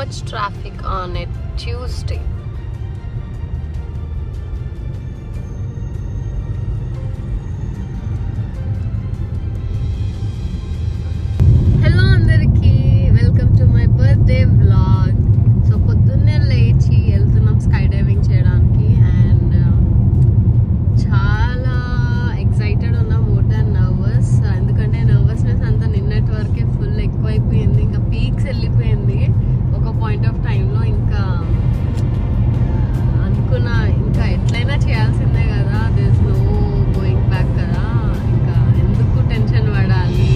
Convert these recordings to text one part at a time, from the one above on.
much traffic on a Tuesday. Hello andariki, welcome to my birthday vlog. So పొద్దున్నే లేచి వెళ్తున్నాం sky diving చేయడానికి and చాలా excited ఉన్నా, మోర్ దాన్ నర్వస్. ఎందుకంటే నర్వస్నెస్ అంతా నిన్నటి వరకే ఫుల్ ఎక్కువైపోయింది, ఇంకా పీక్స్ వెళ్ళిపోయింది ఒక పాయింట్ ఆఫ్ టైంలో. ఇంకా అనుకున్నా ఇంకా ఎట్లయినా చేయాల్సిందే కదా, there is no going back కదా, ఇంకా ఎందుకు టెన్షన్ పడాలి,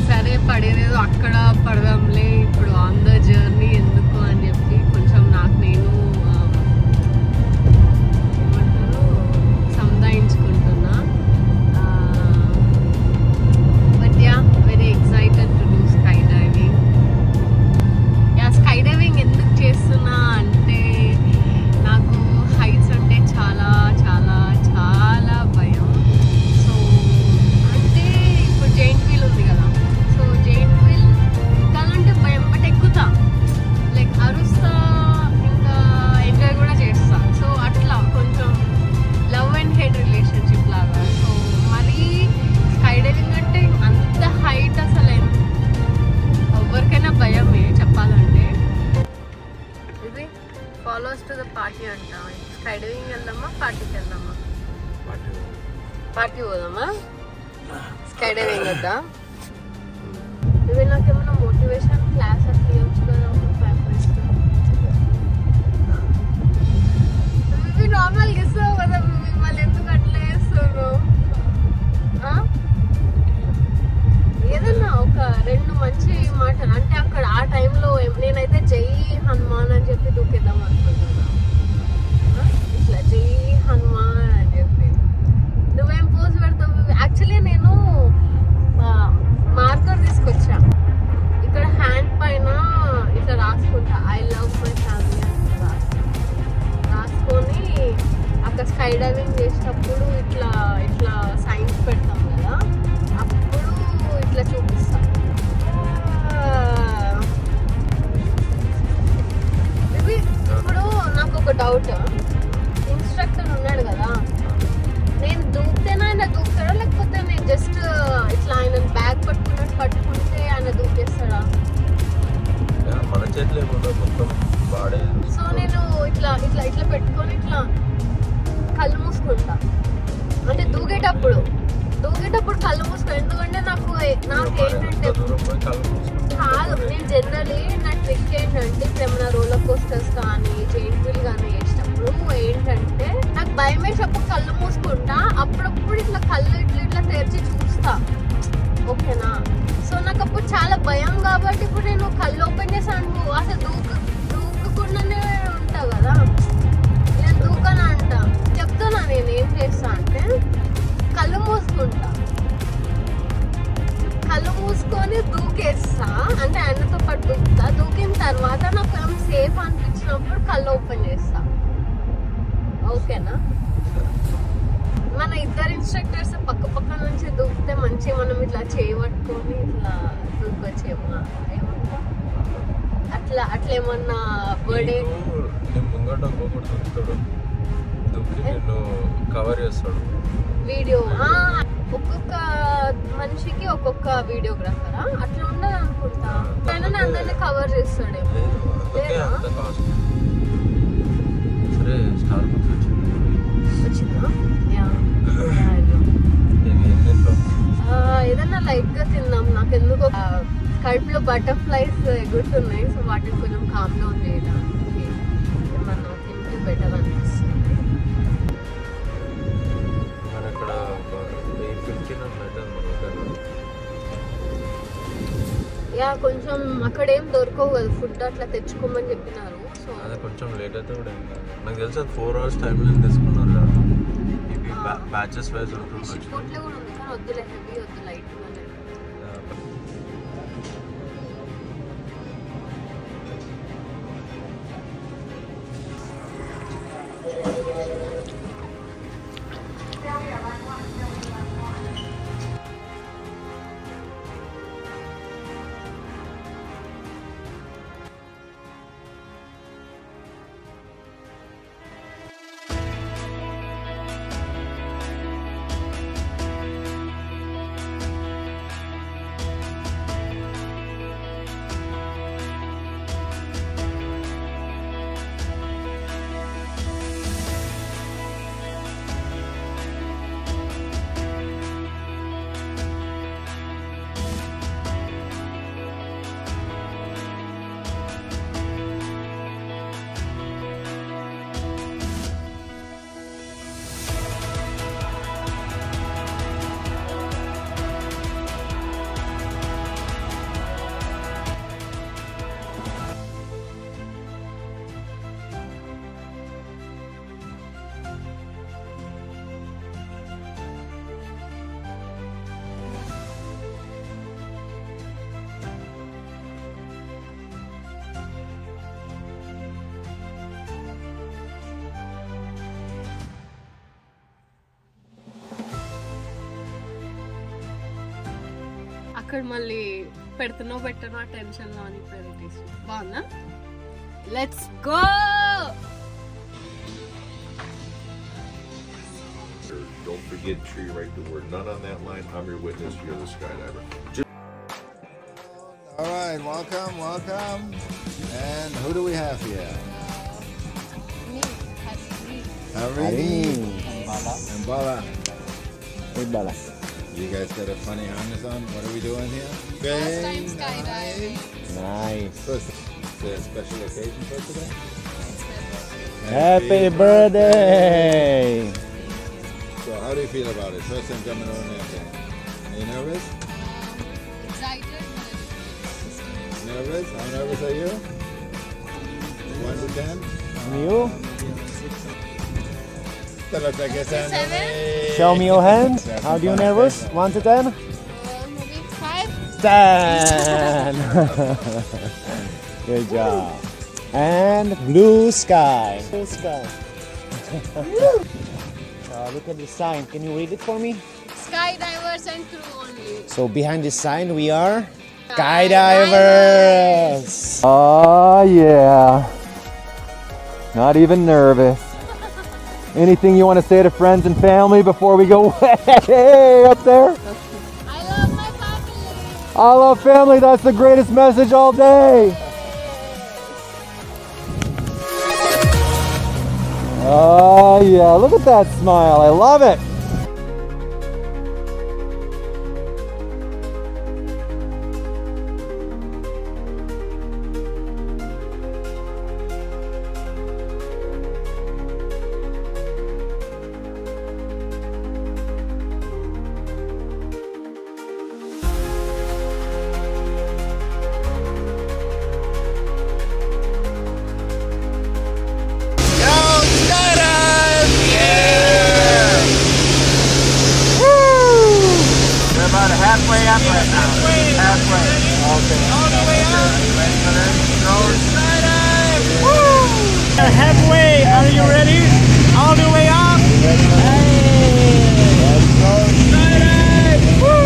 సరే పడేదేదో అక్కడ పడదాంలే, ఇప్పుడు ఆన్ ద జర్నీ ఎందుకు అని చెప్పి కొంచెం నాకు నేను ఏమంటారు సంధాయించుకుంటున్నా. But ya, very excited to do skydiving. Ya, skydiving ఎందుకు చేస్తున్నా అంటే నాకు హైట్స్ అంటే చాలా చాలా చాలా భయం. సో అంటే ఇప్పుడు జైంట్ వీల్ ఉంది కదా, సో జైంట్ వీల్ ఎక్కాలంటే భయం, బట్ ఎక్కుతా, లైక్ అరుస్తా, ఇంకా ఎంజాయ్ కూడా చేస్తా. సో అట్లా కొంచెం లవ్ అండ్ హేట్ రిలేషన్షిప్ లాగా. సో మరీ స్కై డైవింగ్ అంటే అంత హైట్ అసలు ఎవరికైనా భయమే చెప్పాలంటే. ఇది ఫాలోస్ టు ద పార్టీ అంట. స్కై డైవింగ్ వెళ్దామా, పార్టీకి వెళ్దామా? పార్టీ పోదామా? స్కై డైవింగ్ వద్దా? ఇవి నాకేమన్నా మోటివేషన్ క్లాస్ అట్లా ఇవ్వచ్చు కదా, ఇవి నార్మల్గా ఇస్తావు కదా, మళ్ళీ ఎందుకు అట్లా వేస్తాను? ఏదన్నా ఒక రెండు మంచి మాటలు అంటే అక్కడ ఆ టైంలో నేనైతే జై హనుమాన్ అని చెప్పి దూకేద్దాం అనుకుంటున్నా. ఇట్లా జై హనుమాన్ అని చెప్పి. నువ్వేం పోజ్ పెడతావు? యాక్చువల్లీ నేను మార్కర్ తీసుకొచ్చా, ఇక్కడ హ్యాండ్ పైన ఇట్లా రాసుకుంటా, ఐ లవ్ మై ఫ్యామిలీ అని రాసుకొని అక్కడ స్కై డైవింగ్ చేసేటప్పుడు ఇట్లా ఇట్లా సైన్స్ పెడతాం కదా, అప్పుడు ఇట్లా చూపిస్తా. ఇది ఇప్పుడు నాకు ఒక డౌట్, ఇన్స్ట్రక్టర్ ఉన్నాడు కదా, నేను దూకితేనా ఆయన దూకుతాడా, లేకపోతే నేను జస్ట్ ఇట్లా ఆయన బ్యాగ్ పట్టుకున్నట్టు పట్టుకుంటే ఆయన దూకేస్తాడా? మన చేతిలో మొత్తం బాడీ. సో నేను ఇట్లా ఇట్లా ఇట్లా పెట్టుకొని ఇట్లా కళ్ళు మూసుకుంటా, అంటే దూకేటప్పుడు కళ్ళు మూసుకో. ఎందుకంటే నాకు ఏంటంటే కాదు, నేను జనరలీ నా ట్రిక్ ఏంటంటే ఇప్పుడు ఏమైనా రోలర్ కోస్టర్స్ కానీ జైంట్ వీల్ కానీ వేసినప్పుడు ఏంటంటే నాకు భయం వేసినప్పుడు కళ్ళు మూసుకుంటా, అప్పుడప్పుడు ఇట్లా కళ్ళు ఇట్లా ఇట్లా తెరిచి చూస్తా, ఓకేనా? సో నాకు అప్పుడు చాలా భయం కాబట్టి ఇప్పుడు నేను కళ్ళు ఓపెన్ చేసాను, అసలు దూకకుండానే ఉంటా కదా, నేను దూకనా అంట. చెప్తున్నా నేను ఏం చేస్తా అంటే కళ్ళు మూసుకుంటా, కళ్ళు మూసుకొని దూకేస్తా, అంటే ఆయనతో పాటు దూకుతా. దూకిన తర్వాత నాకు ఏం సేఫ్ అనిపించినప్పుడు కళ్ళు ఓపెన్ చేస్తా, ఓకేనా? మన ఇద్దరు ఇన్స్ట్రక్టర్స్ పక్క పక్క నుంచి దూకితే మంచి, మనం ఇట్లా చేయబట్టుకొని ఇట్లా దూకొచ్చేమో, ఏమన్నా అట్లా అట్లా ఏమన్నా బర్త్డే ముంగట కవర్ చేస్తాడు వీడియో. ఒక్కొక్క మనిషికి ఒక్కొక్క వీడియోగ్రాఫరా అట్లా ఉండదు అనుకుంటా, కానీ అందరినీ కవర్ చేస్తాడేమో. సరే, స్టార్ వచ్చిందా? ఏదన్నా లైట్ గా తిందాం. నాకు ఎందుకు కడుపులో బటర్ఫ్లైస్ ఎగురుతున్నాయి, సో వాటిని కొంచెం కామ్ డౌన్ చేయడానికి ఏమన్నా తింటే బెటర్ అనిపిస్తుంది. యా, కొంచెం అక్కడ ఏం దొరకవు కదా ఫుడ్, అట్లా తెచ్చుకోమని చెప్పినారు. సో అదే కొంచెం లేట్ అయితే కూడా నాకు తెలిసి 4 hours టైం నేను తీసుకున్నారు కదా, ఇవి బ్యాచెస్ వైజ్ ఉంటుంది. ఫుడ్లో కూడా ఉంది కానీ వద్దులే, హెవీ వద్దు, లైట్ ఇక్కడ మళ్ళీ పెడుతున్నావు పెట్టను ఆ టెన్షన్ లో అని ప్రైవేట్ బాగుందా let's go Don't forget, sure you write the word none on that line. I'm your witness. You're the skydiver. All right, welcome. And who do we have here? Harini. And Bala. Hey, Bala. You guys got a funny harness on? What are we doing here? First time skydiving. Nice. So it's a special occasion for today? Happy birthday! So how do you feel about it? First time jumping on that thing. Are you nervous? Excited. Nervous? How nervous are you? 1 to 10? You? Seven? Show me your hands. How do you nervous? 1 to 10? Maybe 5. 10! Good job. And blue sky. Blue sky. Look at the sign. Can you read it for me? Skydivers and crew only. So behind this sign we are skydivers. Oh yeah. Not even nervous. Anything you want to say to friends and family before we go way up there? I love my family. I love family. That's the greatest message all day. Oh yeah, look at that smile. I love it. Halfway up right now. Halfway. Okay. All the way up. Are you ready for this? Skydive! Woo! Halfway. Are you ready? All the way up. Hey! Let's go. Skydive! Woo!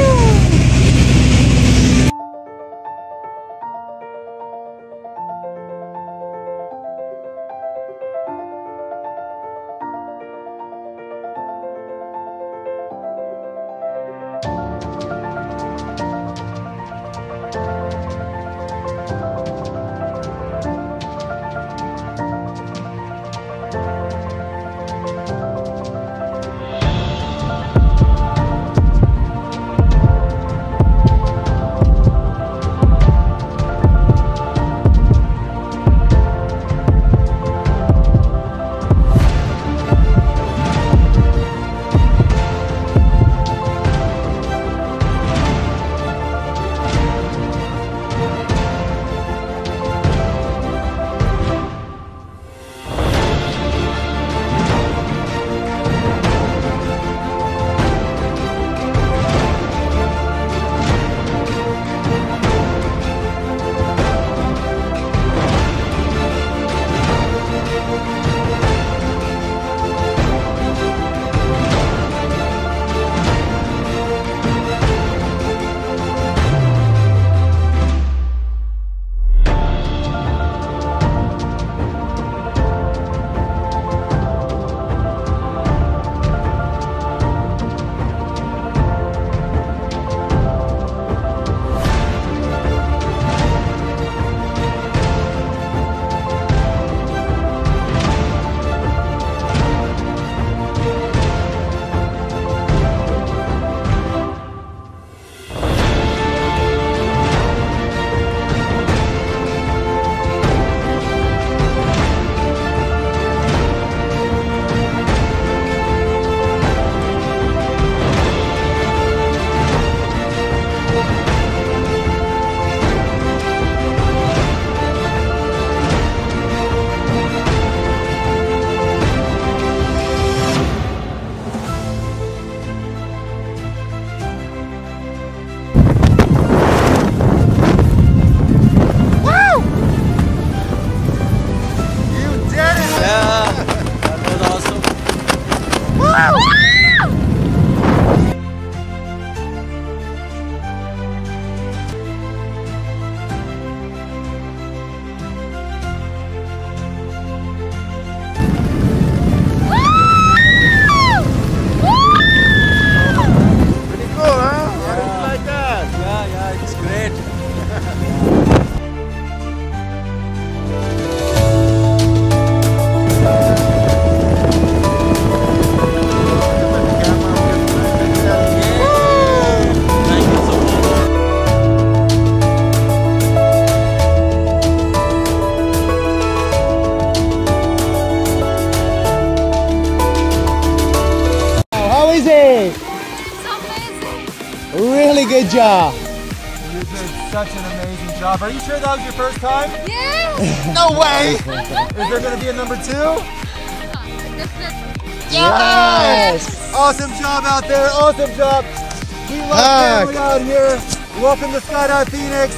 it. Really good job. You did such an amazing job. Are you sure that was your first time? Yeah. No way! Is there going to be a number 2? Yes! Awesome job out there. Awesome job. We love family out here. Welcome to Skydive Phoenix.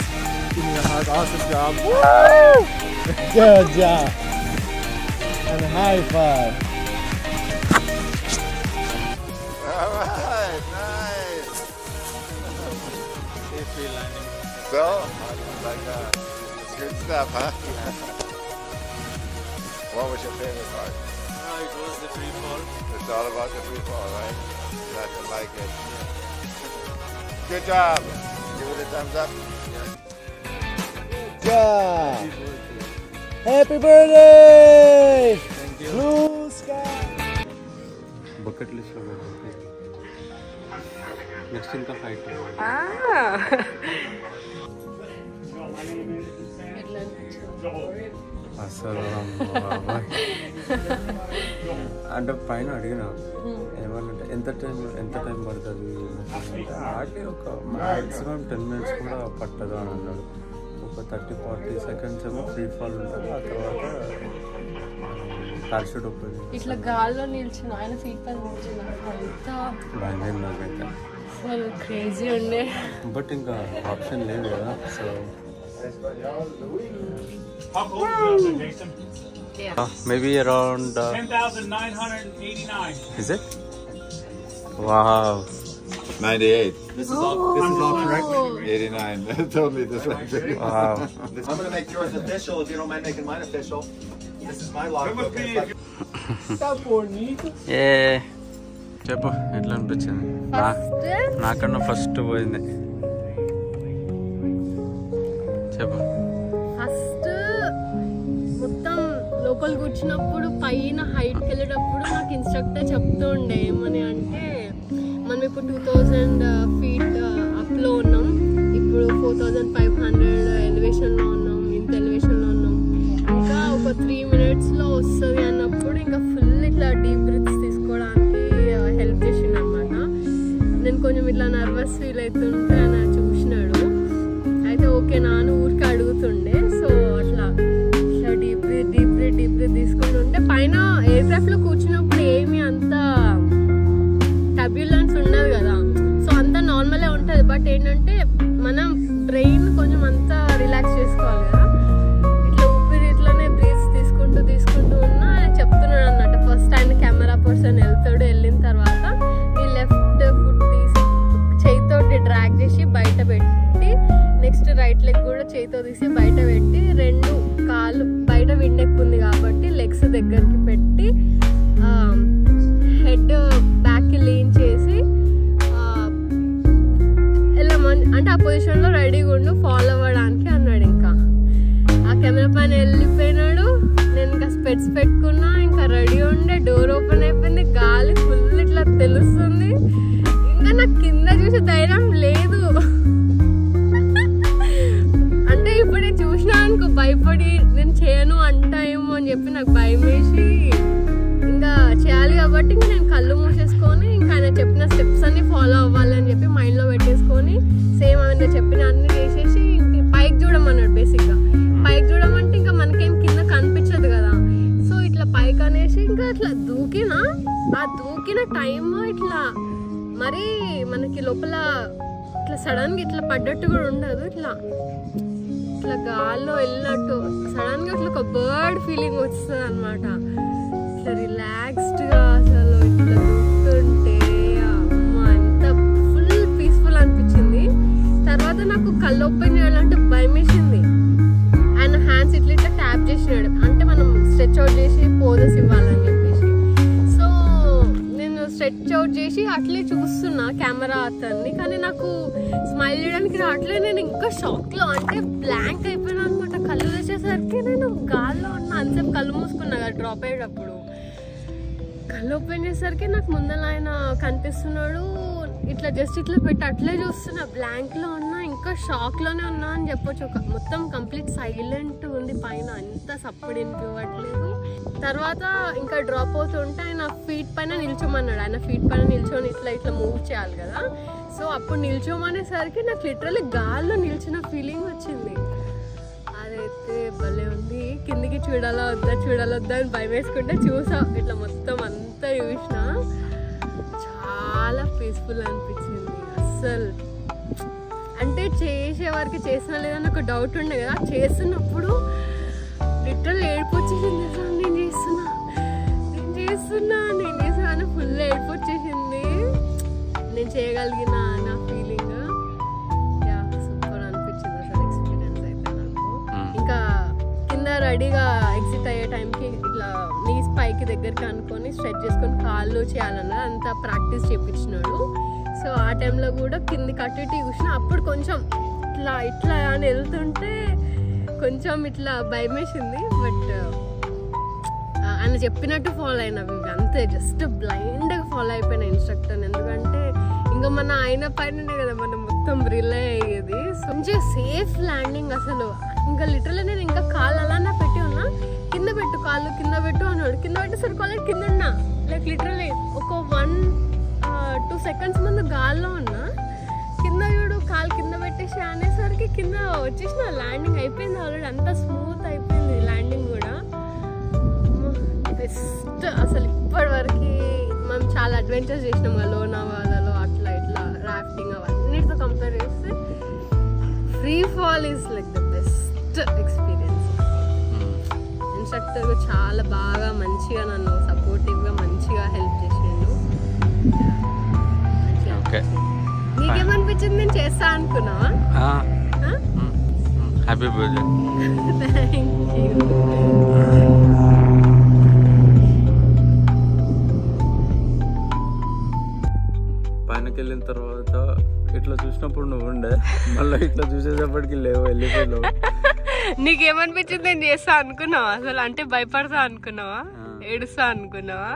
Give me a hug. Awesome job. Woo! Good job. And a high five. Alright, nice. So, like it's good stuff, huh? What was your favorite part? It was the free fall. It's all about the free fall, right? Nothing like it. Good job. Give it a thumbs up. Good job. Happy birthday! Thank you. Blue sky. Bucket list lo next inka fight. అసలు అంటే పైన అడిగిన ఏమన్నంటే ఎంత time పడుతుంది ఆడి ఒక maximum 10 minutes కూడా పట్టదు అని అన్నాడు. ఒక 30-40 seconds ఏమో ఫ్రీ ఫాల్ ఉంటుంది. ఆ తర్వాత పారాషూట్ ఓపెన్ ఇట్లా గాల్లో నిల్చిన ఆయన సీట్ పైన నిల్చిన అంత భయం నాకైతే అసలు క్రేజీ ఉండే. బట్ ఇంకా ఆప్షన్ లేదు కదా. So maybe around 10,989. is it? Wow. 98. This is all correct. 89. Totally this one. Wow. I'm going to make yours official if you don't mind making mine official. This is my logbook. Yeah. చెప్పు ఎట్లా అనిపించింది? నాకన్నా first పోయింది. చెప్పు. First మొత్తం లోపల కూర్చున్నప్పుడు పైన హైట్కి వెళ్ళేటప్పుడు నాకు ఇన్స్ట్రక్టర్ చెప్తూ ఉండే ఏమని అంటే మనం ఇప్పుడు 2000 feet అప్లో ఉన్నాం, ఇప్పుడు 4500 ఎలివేషన్లో ఉన్నాం, ఇంత ఎలివేషన్లో ఉన్నాం, ఇంకా ఒక 3 minutesలో వస్తుంది అన్నప్పుడు ఇంకా ఫుల్ ఇట్లా డీప్ బ్రీత్స్ తీసుకోవడానికి హెల్ప్ చేసిండు అనమాట. నేను కొంచెం ఇట్లా నర్వస్ ఫీల్ అవుతుంటే ఆయన చూసినాడు. అయితే ఓకే నాన్న ఊరికి అడుగుతుండే. సో అట్లా ఇట్లా డీప్ బ్రీత్ తీసుకుంటుంటే పైన ఎయిర్ క్రాఫ్ట్లో కూర్చున్నప్పుడు ఏమి అంత టర్బ్యులెన్స్ ఉండదు కదా. సో అంతా నార్మలే ఉంటుంది. బట్ ఏంటంటే మనం బ్రెయిన్ కొంచెం అంతా రిలాక్స్ చేసుకోవాలి కదా. ఇట్లా ఊపిరి ఇట్లానే బ్రీత్స్ తీసుకుంటూ ఉన్నా ఆయన చెప్తున్నాడు అన్నమాట. ఫస్ట్ ఆయన కెమెరా పర్సన్ వెళ్తాడు, వెళ్ళిన తర్వాత ఈ లెఫ్ట్ ఫుట్ తీసి చేయితోటి డ్రాగ్ చేసి బయట పెట్టి నెక్స్ట్ రైట్ లెగ్ కూడా చేయితో తీసి బయట పెట్టి 2 కాళ్ళు బయట విండెక్కుంది కాబట్టి లెగ్స్ దగ్గరికి పెట్టి హెడ్ బ్యాక్కి లీన్ చేసి అంటే ఆ పొజిషన్లో రెడీగా ఉండు ఫాలో అవ్వడానికి అన్నాడు. ఇంకా ఆ కెమెరా పైన వెళ్ళిపోయినాడు. నేను ఇంకా స్పెట్స్ పెట్టుకున్నా, ఇంకా రెడీ ఉండే. డోర్ ఓపెన్ అయిపోయింది, గాలి ఫుల్ ఇట్లా తెలుస్తుంది. ఇంకా నాకు కింద చూసి ధైర్యం లేదు. అంటే ఇప్పుడు నేను చూసినా అనుకో భయపడి నేను చేయను అంటాయేమో అని చెప్పి నాకు భయం వేసి ఇంకా చేయాలి కాబట్టి ఇంకా నేను కళ్ళు మూసేసుకొని ఇంకా ఆయన చెప్పిన స్టెప్స్ అన్ని ఫాలో అవ్వాలని చెప్పి మైండ్లో పెట్టేసుకొని సేమ్ ఆయన చెప్పిన అన్ని చేసేసి ఇంక పైకి చూడమన్నాడు. బేసిక్గా పైకి చూడమంటే ఇంకా మనకేం కింద కనిపించదు కదా. సో ఇట్లా పైకి అనేసి ఇంకా అట్లా దూకినా, ఆ దూకిన టైమ్ ఇట్లా మరి మనకి లోపల ఇట్లా సడన్గా ఇట్లా పడ్డట్టు కూడా ఉండదు. ఇట్లా గాల్లో వెళ్ళినట్టు సడన్గా ఇట్లా ఒక బర్డ్ ఫీలింగ్ వస్తుంది అనమాట. ఇట్లా రిలాక్స్డ్గా అసలు ఇట్లా దూకుతుంటే అమ్మ ఎంత ఫుల్ పీస్ఫుల్ అనిపించింది. తర్వాత నాకు కళ్ళు ఓపెన్ చేయాలంటే భయం వేసింది. ఆయన హ్యాండ్స్ ఇట్లా ట్యాప్ చేసినాడు, అంటే మనం స్ట్రెచ్ అవుట్ చేసి పోజెస్ ఇవ్వాలని చెప్పేసి. సో నేను స్ట్రెచ్ అవుట్ చేసి అట్లే చూస్తున్నా కెమెరా అతన్ని, కానీ నాకు స్మైల్ చేయడానికి రావట్లేదు. నేను ఇంకా షాక్ లో అంటే బ్లాంక్ అయిపోయినా అనమాట. కళ్ళు తెచ్చేసరికి నేను గాల్లో ఉన్నా. అంతసేపు కళ్ళు మూసుకున్నా కదా డ్రాప్ అయ్యేటప్పుడు. కళ్ళు ఓపెన్ చేసేసరికి నాకు ముందర ఆయన కనిపిస్తున్నాడు. ఇట్లా జస్ట్ ఇట్లా పెట్టి అట్లే చూస్తున్నా, బ్లాంక్ లో ఉన్నా, ఇంకా షాక్ లోనే ఉన్నా అని చెప్పొచ్చు. మొత్తం కంప్లీట్ సైలెంట్ ఉంది పైన, అంత సప్పుడు వినిపించట్లేదు. తర్వాత ఇంకా డ్రాప్ అవుతుంటే ఆయన ఫీట్ పైన నిల్చోమన్నాడు. ఆయన ఫీట్ పైన నిల్చొని ఇట్లా ఇట్లా మూవ్ చేయాలి కదా. సో అప్పుడు నిల్చోమనేసరికి నాకు లిటరల్లీ గాల్లో నిల్చిన ఫీలింగ్ వచ్చింది. అదైతే భలే ఉంది. కిందికి చూడాలా వద్దా అని భయం వేసుకుంటే చూసా. ఇట్లా మొత్తం అంతా చూసిన, చాలా పీస్ఫుల్ అనిపించింది. అస్సలు అంటే చేసే వరకు చేసినా లేదని ఒక డౌట్ ఉండే కదా. చేస్తున్నప్పుడు లిటరల్ ఏడుపు వచ్చేసింది. నేను చేస్తున్నా అని ఫుల్ ఏడుపు వచ్చేసింది. నేను చేయగలిగిన నా ఫీలింగ్ సూపర్ అనిపించింది అసలు ఎక్స్పీరియన్స్ అయితే నాకు. ఇంకా కింద రెడీగా ఎగ్జిట్ అయ్యే టైంకి ఇట్లా నీస్ పైకి దగ్గరికి అనుకొని స్ట్రెచ్ చేసుకొని కాళ్ళు చేయాలన్నా అంతా ప్రాక్టీస్ చేయించినాడు. సో ఆ టైంలో కూడా కిందికి అటు ఇటు చూసిన. అప్పుడు కొంచెం ఇట్లా అని వెళ్తుంటే కొంచెం ఇట్లా భయం వేసింది. బట్ ఆయన చెప్పినట్టు ఫాలో అయినవి అంతే, జస్ట్ బ్లైండ్గా ఫాలో అయిపోయిన ఇన్స్ట్రక్టర్. ఎందుకంటే ఇంకా మన ఆయన పైననే కదా మనం మొత్తం రిలే అయ్యేది. సో మంచిగా సేఫ్ ల్యాండింగ్ అసలు. ఇంకా లిటరల్లీ నేను ఇంకా కాళ్ళు అలానే పెట్టి ఉన్నా. కింద పెట్టు కాళ్ళు కింద పెట్టు అన్నాడు. కింద పెట్టేసరికి కాళ్ళు కింద ఉన్నా. లైక్ లిటరల్లీ ఒక 1-2 సెకండ్స్ ముందు గాల్లో ఉన్నా. కింద చూడు కాలు కింద పెట్టేసి అనేసరికి కింద వచ్చేసిన ల్యాండింగ్ అయిపోయింది. ఆల్రెడీ అంతా స్మూత్ అయిపోయింది ల్యాండింగ్ కూడా. బెస్ట్ అసలు. ఇప్పటి వరకు మనం చాలా అడ్వెంచర్స్ చేసినాం కదా లోనావాలలో, అట్లా ఇట్లా రాఫ్టింగ్ అవన్నిటితో కంపేర్ చేస్తే free fall is like the best experience. Instructor చాలా బాగా మంచిగా నన్ను సపోర్టివ్గా మంచిగా హెల్ప్ చేసిండు. నీకేమనిపించింది? నేను చేస్తా అనుకున్నావా? Happy birthday. Thank you. పైనకి వెళ్ళిన తర్వాత ఇట్లా చూసినప్పుడు నువ్వు ఉండే, మళ్ళీ ఇట్లా చూసేటప్పటికి లేవు, వెళ్ళిపోయావు. నీకేమనిపించింది? నేను చేస్తా అనుకున్నావా అసలు? అంటే భయపడతా అనుకున్నావా? ఏడుస్తా అనుకున్నావా?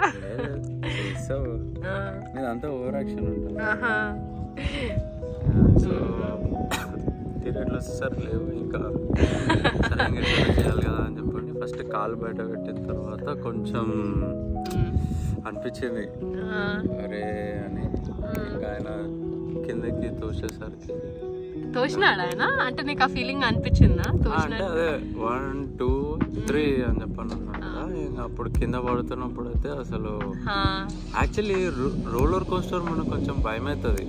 నేను అంతా ఓవర్ యాక్షన్ ఉంటాను. సో తిరిగి వచ్చేసరి లేవు, ఇంకా సడన్గా చేయాలి కదా అని చెప్పండి ఫస్ట్ కాలు బయట పెట్టిన తర్వాత కొంచెం అనిపించింది అరే అని. ఇంకా ఆయన కిందకి తోసేసరికి తోసినాడు ఆయన. అంటే నీకు ఆ ఫీలింగ్ అనిపించిందా? అంటే అదే 1 2 3 అని చెప్పాను అన్నమాట. అప్పుడు కింద పడుతున్నప్పుడు అయితే అసలు యాక్చువల్లీ రోలర్ కోస్టర్ మనకు కొంచెం భయం అవుతుంది.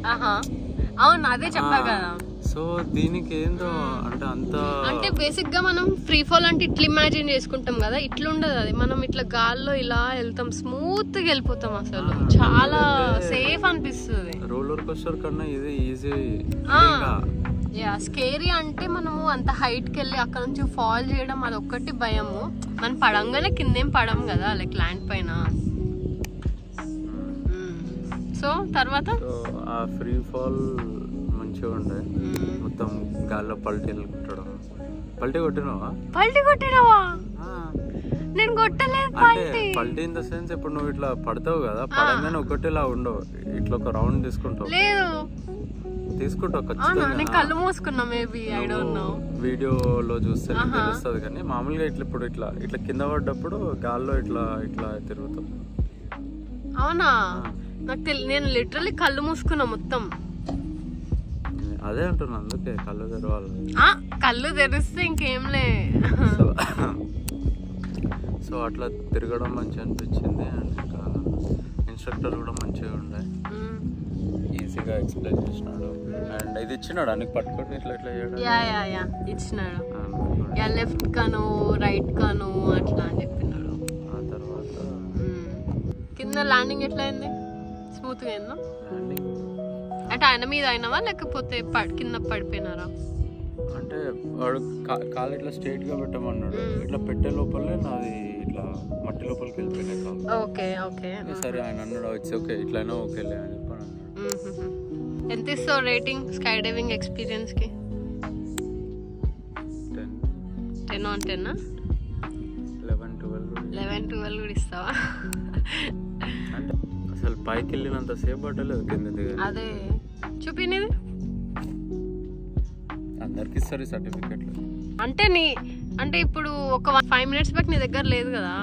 అవును, అదే చెప్పా కదా. సో దీనికి ఏందో అంటే అంత అంటే బేసిక్ గా మనం ఫ్రీ ఫాల్ అంటే ఇట్లా ఇమాజిన్ చేసుకుంటాం కదా, ఇట్లా ఉండదు అది. మనం ఇట్లా గాల్లో ఇలా వెళ్తాం, స్మూత్ గా వెళ్ళిపోతాం. అసలు చాలా సేఫ్ అనిపిస్తుంది. రోలర్ కోస్టర్ కన్నా ఇది ఈజీ. స్కేరీ అంటే మనము అంత హైట్ కి వెళ్ళి అక్కడ నుంచి ఫాల్ చేయడం అది ఒక్కటి భయము. మనం పడంగానే కిందేం పడం కదా లైక్ ల్యాండ్ పైన. సో తర్వాత ఆ ఫ్రీ ఫాల్ మంచిగా ఉండే. మొత్తం గాల్లో పల్టీలు కొట్టడం. పల్టీ కొట్టినావా? నేను కొట్టలేదు. అంటే పల్టీ ఇన్ ద సెన్స్ ఇప్పుడు నువ్వు ఇట్లా పడతావు కదా, పడంగానే ఒకటిలా ఉండవు, ఇట్లా ఒక రౌండ్ తీసుకుంటావు. లేదు తీసుకుంటావు ఖచ్చితంగా. కళ్ళు మూసుకున్నా మేబీ, ఐ డోంట్ నో. వీడియోలో చూస్తే తెలుస్తుంది కానీ మామూలుగా ఇట్లా ఇప్పుడు ఇట్లా ఇట్లా కింద పడ్డప్పుడు గాల్లో ఇట్లా ఇట్లా తిరుగుతావు. అవునా? నాకు నేను లిటరల్లీ కళ్ళు మూసుకున్నా మొత్తం. అదే అంటున్నా, అందుకే కళ్ళు తెరవాలి. కళ్ళు తెరిస్తే ఇంకేంలే. సో అట్లా తిరగడం మంచిగా అనిపించింది. అండ్ ఇంకా ఇన్స్ట్రక్టర్ కూడా మంచిగా ఉండే, ఈజీగా ఎక్స్ప్లెయిన్ చేసినాడు. అండ్ ఇది ఇచ్చినాడు అనికి పట్టుకొని ఇట్లా ఇట్లా చేయడం ఇచ్చినాడు. లెఫ్ట్ కాను రైట్ కాను అట్లా అని చెప్పినాడు. ఆ తర్వాత కింద ల్యాండింగ్ ఎట్లా అయింది? స్మూత్ గా అయిందా? అంటే ఆయన మీద అయినావా లేకపోతే కింద పడిపోయినారా? అంటే వాడు కాలు ఇట్లా స్ట్రైట్ గా పెట్టమన్నాడు. ఇట్లా పెట్టే లోపలే నాది ఇట్లా మట్టి లోపలికి వెళ్ళిపోయినాయి కాదు. Okay okay. సరే ఆయన అన్నాడు వచ్చి ఓకే ఇట్లయినా ఓకేలే అని చెప్పి అన్నాడు. ఎంత ఇస్తావు రేటింగ్ స్కై డైవింగ్ ఎక్స్పీరియన్స్కి? 10 on 10? 11-12 కూడా ఇస్తావా? అంటే అసలు పైకి వెళ్ళినంత సేపు పట్టలేదు కింద దిగా. అదే చూపినది అందరికి ఇస్తారు సర్టిఫికెట్లు. అంటే ఇప్పుడు ఒక 5 minutes బ్యాక్ నీ దగ్గర లేదు కదా.